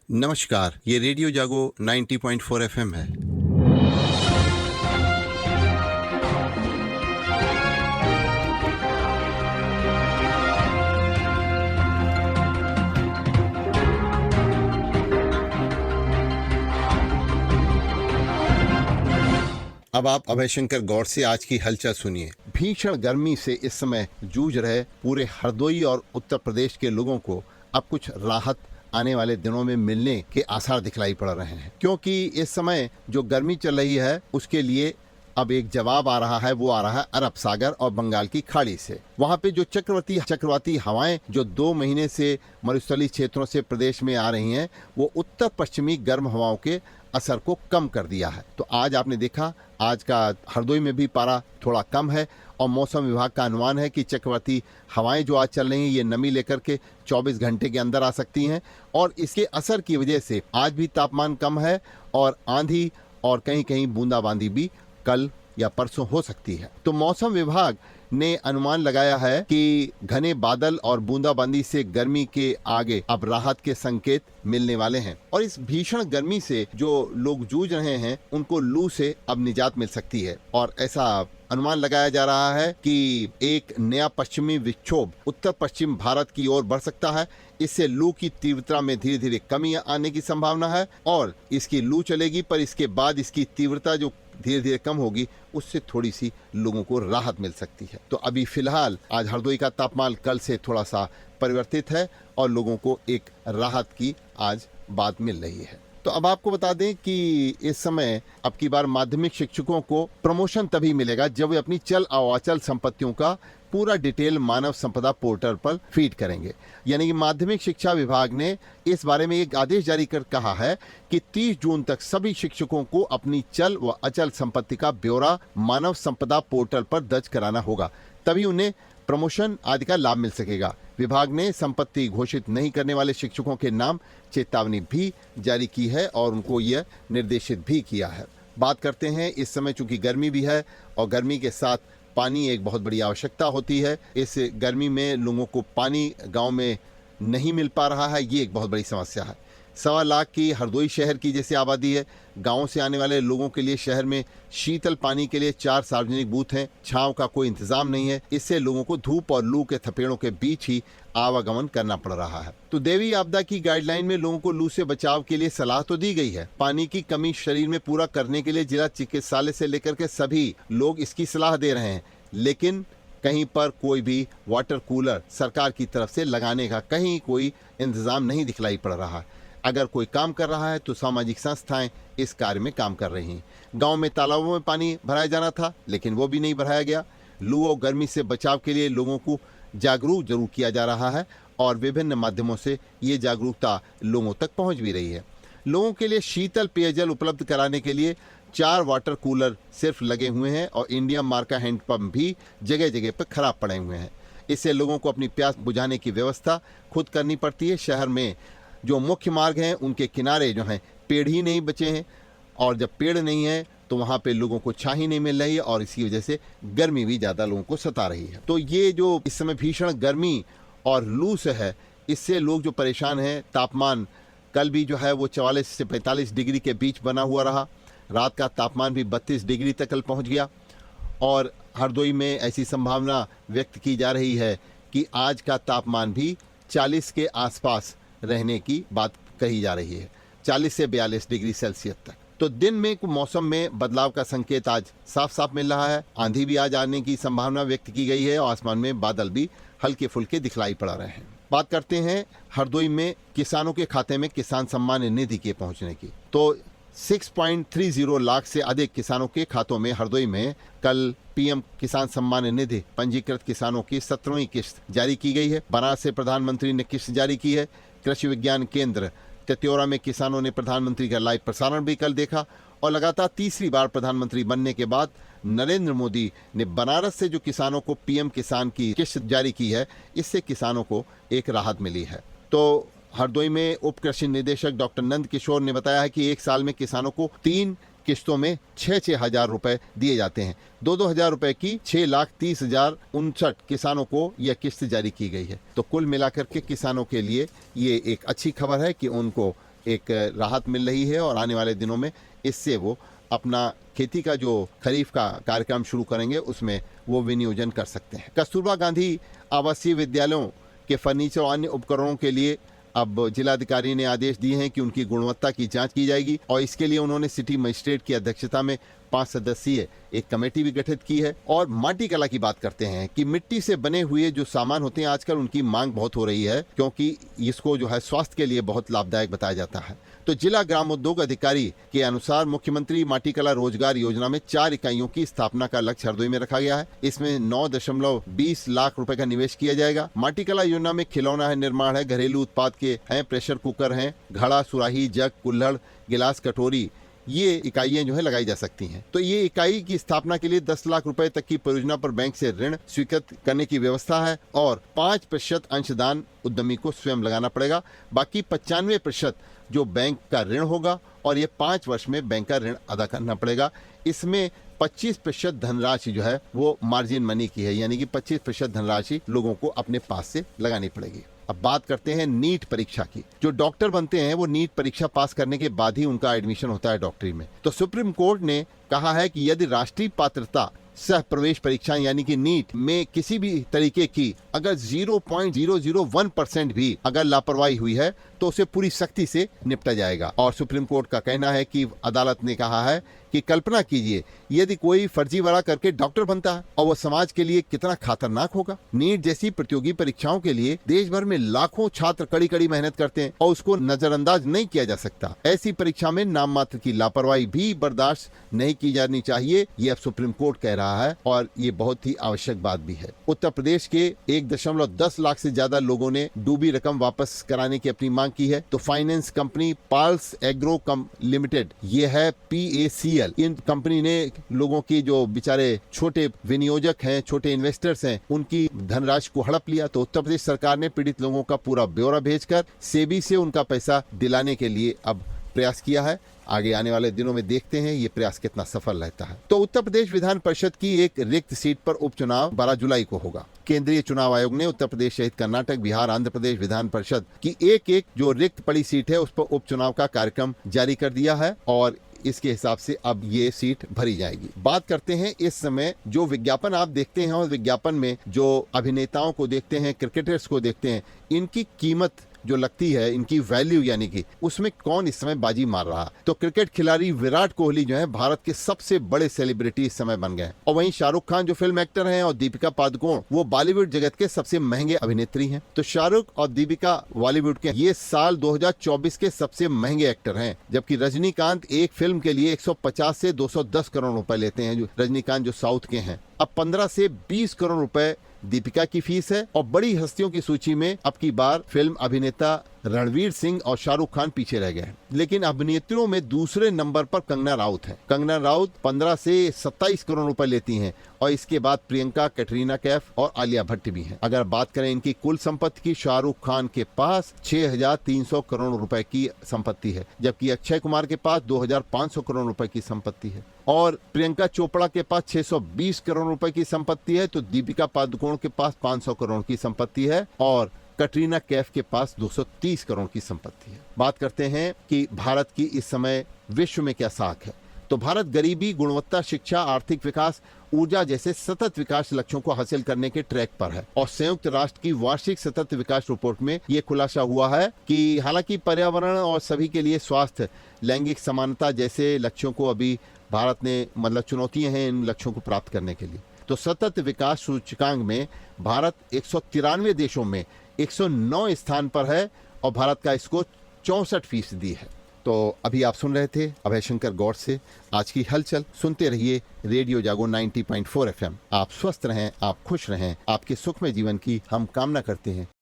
नमस्कार, ये रेडियो जागो 90.4 FM है। अब आप अभय शंकर गौर से आज की हलचल सुनिए। भीषण गर्मी से इस समय जूझ रहे पूरे हरदोई और उत्तर प्रदेश के लोगों को अब कुछ राहत आने वाले दिनों में मिलने के आसार दिखलाई पड़ रहे हैं, क्योंकि इस समय जो गर्मी चल रही है उसके लिए अब एक जवाब आ रहा है। वो आ रहा है अरब सागर और बंगाल की खाड़ी से। वहाँ पे जो चक्रवाती हवाएं जो 2 महीने से मरुस्थलीय क्षेत्रों से प्रदेश में आ रही हैं, वो उत्तर पश्चिमी गर्म हवाओं के असर को कम कर दिया है। तो आज आपने देखा, आज का हरदोई में भी पारा थोड़ा कम है और मौसम विभाग का अनुमान है कि चक्रवाती हवाएं जो आज चल रही हैं ये नमी लेकर के 24 घंटे के अंदर आ सकती हैं और इसके असर की वजह से आज भी तापमान कम है और आंधी और कहीं कहीं बूंदाबांदी भी कल या परसों हो सकती है। तो मौसम विभाग ने अनुमान लगाया है कि घने बादल और बूंदाबांदी से गर्मी के आगे अब राहत के संकेत मिलने वाले हैं और इस भीषण गर्मी से जो लोग जूझ रहे हैं उनको लू से अब निजात मिल सकती है। और ऐसा अनुमान लगाया जा रहा है कि एक नया पश्चिमी विक्षोभ उत्तर पश्चिम भारत की ओर बढ़ सकता है। इससे लू की तीव्रता में धीरे धीरे कमी आने की संभावना है और इसकी लू चलेगी, पर इसके बाद इसकी तीव्रता जो धीरे धीरे कम होगी उससे थोड़ी सी लोगों को राहत मिल सकती है। तो अभी फिलहाल आज हरदोई का तापमान कल से थोड़ा सा परिवर्तित है और लोगों को एक राहत की आज बात मिल रही है। तो अब आपको बता दें कि इस समय अब की बार माध्यमिक शिक्षकों को प्रमोशन तभी मिलेगा जब वे अपनी चल और अचल संपत्तियों का पूरा डिटेल मानव संपदा पोर्टल पर फीड करेंगे। यानी कि माध्यमिक शिक्षा विभाग ने इस बारे में एक आदेश जारी कर कहा है कि 30 जून तक सभी शिक्षकों को अपनी चल व अचल संपत्ति का ब्यौरा मानव संपदा पोर्टल पर दर्ज कराना होगा, तभी उन्हें प्रमोशन आदि का लाभ मिल सकेगा। विभाग ने संपत्ति घोषित नहीं करने वाले शिक्षकों के नाम चेतावनी भी जारी की है और उनको यह निर्देशित भी किया है। बात करते हैं, इस समय चूंकि गर्मी भी है और गर्मी के साथ पानी एक बहुत बड़ी आवश्यकता होती है। इस गर्मी में लोगों को पानी गांव में नहीं मिल पा रहा है, ये एक बहुत बड़ी समस्या है। 1.25 लाख की हरदोई शहर की जैसी आबादी है। गांव से आने वाले लोगों के लिए शहर में शीतल पानी के लिए 4 सार्वजनिक बूथ हैं। छांव का कोई इंतजाम नहीं है। इससे लोगों को धूप और लू के थपेड़ों के बीच ही आवागमन करना पड़ रहा है। तो देवी आपदा की गाइडलाइन में लोगों को लू से बचाव के लिए सलाह तो दी गई है। पानी की कमी शरीर में पूरा करने के लिए जिला चिकित्सालय से लेकर के सभी लोग इसकी सलाह दे रहे हैं, लेकिन कहीं पर कोई भी वाटर कूलर सरकार की तरफ से लगाने का कहीं कोई इंतजाम नहीं दिखलाई पड़ रहा। अगर कोई काम कर रहा है तो सामाजिक संस्थाएं इस कार्य में काम कर रही हैं। गांव में तालाबों में पानी भराया जाना था, लेकिन वो भी नहीं भराया गया। लू और गर्मी से बचाव के लिए लोगों को जागरूक जरूर किया जा रहा है और विभिन्न माध्यमों से ये जागरूकता लोगों तक पहुंच भी रही है। लोगों के लिए शीतल पेयजल उपलब्ध कराने के लिए 4 वाटर कूलर सिर्फ लगे हुए हैं और इंडियन मार्का हैंडपंप भी जगह जगह पर खराब पड़े हुए हैं। इससे लोगों को अपनी प्यास बुझाने की व्यवस्था खुद करनी पड़ती है। शहर में जो मुख्य मार्ग हैं उनके किनारे जो हैं पेड़ ही नहीं बचे हैं और जब पेड़ नहीं है तो वहाँ पे लोगों को छां ही नहीं मिल रही है और इसी वजह से गर्मी भी ज़्यादा लोगों को सता रही है। तो ये जो इस समय भीषण गर्मी और लू से है, इससे लोग जो परेशान हैं। तापमान कल भी जो है वो 44 से 45 डिग्री के बीच बना हुआ रहा। रात का तापमान भी 32 डिग्री तक कल पहुँच गया और हरदोई में ऐसी संभावना व्यक्त की जा रही है कि आज का तापमान भी 40 के आसपास रहने की बात कही जा रही है, 40 से 42 डिग्री सेल्सियस तक। तो दिन में मौसम में बदलाव का संकेत आज साफ साफ मिल रहा है। आंधी भी आज आने की संभावना व्यक्त की गई है और आसमान में बादल भी हल्के फुल्के दिखलाई पड़ रहे हैं। बात करते हैं हरदोई में किसानों के खाते में किसान सम्मान निधि के पहुंचने की। तो 6.30 लाख से अधिक किसानों के खातों में हरदोई में कल पीएम किसान सम्मान निधि पंजीकृत किसानों की 17वीं किस्त जारी की गई है। बनारस से प्रधानमंत्री ने किस्त जारी की है। कृषि विज्ञान केंद्र तेत्योरा में किसानों ने प्रधानमंत्री का लाइव प्रसारण भी कल देखा और लगातार तीसरी बार प्रधानमंत्री बनने के बाद नरेंद्र मोदी ने बनारस से जो किसानों को पीएम किसान की किस्त जारी की है, इससे किसानों को एक राहत मिली है। तो हरदोई में उप कृषि निदेशक डॉक्टर नंद किशोर ने बताया है कि एक साल में किसानों को 3 किस्तों में 6-6 हजार रुपए दिए जाते हैं। 2-2 हजार रुपए की 6,30,059 किसानों को यह किस्त जारी की गई है। तो कुल मिलाकर के किसानों के लिए ये एक अच्छी खबर है कि उनको एक राहत मिल रही है और आने वाले दिनों में इससे वो अपना खेती का जो खरीफ का कार्यक्रम शुरू करेंगे उसमें वो विनियोजन कर सकते हैं। कस्तूरबा गांधी आवासीय विद्यालयों के फर्नीचर और अन्य उपकरणों के लिए अब जिलाधिकारी ने आदेश दिए हैं कि उनकी गुणवत्ता की जांच की जाएगी और इसके लिए उन्होंने सिटी मजिस्ट्रेट की अध्यक्षता में 5 सदस्यीय एक कमेटी भी गठित की है। और माटी कला की बात करते हैं कि मिट्टी से बने हुए जो सामान होते हैं आजकल उनकी मांग बहुत हो रही है, क्योंकि इसको जो है स्वास्थ्य के लिए बहुत लाभदायक बताया जाता है। तो जिला ग्रामोद्योग अधिकारी के अनुसार मुख्यमंत्री माटी कला रोजगार योजना में 4 इकाइयों की स्थापना का लक्ष्य हरदोई में रखा गया है। इसमें 9.20 लाख रुपए का निवेश किया जाएगा। माटी कला योजना में खिलौना है, निर्माण है, घरेलू उत्पाद के हैं, प्रेशर कुकर हैं, घड़ा, सुराही, जग, कुल्हड़, गिलास, कटोरी, ये इकाइयां जो है लगाई जा सकती हैं। तो ये इकाई की स्थापना के लिए 10 लाख रुपए तक की परियोजना पर बैंक से ऋण स्वीकृत करने की व्यवस्था है और 5% अंशदान उद्यमी को स्वयं लगाना पड़ेगा। बाकी 95% जो बैंक का ऋण होगा और ये 5 वर्ष में बैंक का ऋण अदा करना पड़ेगा। इसमें 25% धनराशि जो है वो मार्जिन मनी की है, यानी कि 25% धनराशि लोगों को अपने पास से लगानी पड़ेगी। अब बात करते हैं नीट परीक्षा की। जो डॉक्टर बनते हैं वो नीट परीक्षा पास करने के बाद ही उनका एडमिशन होता है डॉक्टरी में। तो सुप्रीम कोर्ट ने कहा है कि यदि राष्ट्रीय पात्रता सह प्रवेश परीक्षा यानी कि नीट में किसी भी तरीके की अगर 0.001% भी अगर लापरवाही हुई है तो उसे पूरी सख्ती से निपटा जाएगा। और सुप्रीम कोर्ट का कहना है कि अदालत ने कहा है कि कल्पना कीजिए यदि कोई फर्जीवाड़ा करके डॉक्टर बनता है और वो समाज के लिए कितना खतरनाक होगा। नीट जैसी प्रतियोगी परीक्षाओं के लिए देश भर में लाखों छात्र कड़ी कड़ी मेहनत करते हैं और उसको नजरअंदाज नहीं किया जा सकता। ऐसी परीक्षा में नाम मात्र की लापरवाही भी बर्दाश्त नहीं की जानी चाहिए, ये अब सुप्रीम कोर्ट कह रहा है और ये बहुत ही आवश्यक बात भी है। उत्तर प्रदेश के 1.10 लाख से ज्यादा लोगों ने डूबी रकम वापस कराने की अपनी मांग की है। तो फाइनेंस कंपनी पाल्स एग्रो लिमिटेड, ये है PACL, इन कंपनी ने लोगों की जो बेचारे छोटे विनियोजक हैं, छोटे इन्वेस्टर्स हैं, उनकी धनराशि को हड़प लिया। तो उत्तर प्रदेश सरकार ने पीड़ित लोगों का पूरा ब्यौरा भेजकर सेबी से उनका पैसा दिलाने के लिए अब प्रयास किया है। आगे आने वाले दिनों में देखते हैं ये प्रयास कितना सफल रहता है। तो उत्तर प्रदेश विधान परिषद की एक रिक्त सीट पर उपचुनाव 12 जुलाई को होगा। केंद्रीय चुनाव आयोग ने उत्तर प्रदेश सहित कर्नाटक, बिहार, आंध्र प्रदेश विधान परिषद की एक जो रिक्त पड़ी सीट है उस पर उपचुनाव का कार्यक्रम जारी कर दिया है और इसके हिसाब से अब ये सीट भरी जाएगी। बात करते हैं इस समय जो विज्ञापन आप देखते हैं और विज्ञापन में जो अभिनेताओं को देखते हैं, क्रिकेटर्स को देखते हैं, इनकी कीमत जो लगती है, इनकी वैल्यू यानी कि उसमें कौन इस समय बाजी मार रहा है। तो क्रिकेट खिलाड़ी विराट कोहली जो है भारत के सबसे बड़े सेलिब्रिटी इस समय बन गए और वहीं शाहरुख खान जो फिल्म एक्टर हैं और दीपिका पादुकोण वो बॉलीवुड जगत के सबसे महंगे अभिनेत्री हैं। तो शाहरुख और दीपिका बॉलीवुड के ये साल 2024 के सबसे महंगे एक्टर हैं, जबकि रजनीकांत एक फिल्म के लिए 150 से 210 करोड़ रुपए लेते हैं, जो रजनीकांत जो साउथ के हैं। अब 15 से 20 करोड़ रुपए दीपिका की फीस है और बड़ी हस्तियों की सूची में अब की बार फिल्म अभिनेता रणवीर सिंह और शाहरुख खान पीछे रह गए हैं। लेकिन अभिनेत्रियों में दूसरे नंबर पर कंगना राउत है। कंगना राउत 15 से 27 करोड़ रुपए लेती हैं और इसके बाद प्रियंका, कैटरीना कैफ और आलिया भट्ट भी हैं। अगर बात करें इनकी कुल संपत्ति की, शाहरुख खान के पास 6,300 करोड़ रुपए की संपत्ति है, जबकि अक्षय कुमार के पास 2,500 करोड़ रुपए की संपत्ति है और प्रियंका चोपड़ा के पास 620 करोड़ रुपए की संपत्ति है। तो दीपिका पादुकोण के पास 500 करोड़ की संपत्ति है और कटरीना कैफ के पास 230 करोड़ की संपत्ति है। बात करते हैं कि भारत की इस समय विश्व में क्या साख है। तो भारत गरीबी, गुणवत्ता, शिक्षा, आर्थिक विकास, ऊर्जा जैसे सतत विकास लक्ष्यों को हासिल करने के ट्रैक पर है। और संयुक्त राष्ट्र की वार्षिक सतत विकास रिपोर्ट में ये खुलासा हुआ है कि हालांकि पर्यावरण और सभी के लिए स्वास्थ्य, लैंगिक समानता जैसे लक्ष्यों को अभी भारत ने चुनौतियां हैं इन लक्ष्यों को प्राप्त करने के लिए। तो सतत विकास सूचकांक में भारत 193 देशों में 109 स्थान पर है और भारत का स्कोर 64% है। तो अभी आप सुन रहे थे अभय शंकर गौड़ से आज की हलचल। सुनते रहिए रेडियो जागो 90.4 FM। आप स्वस्थ रहें, आप खुश रहें, आपके सुखमय जीवन की हम कामना करते हैं।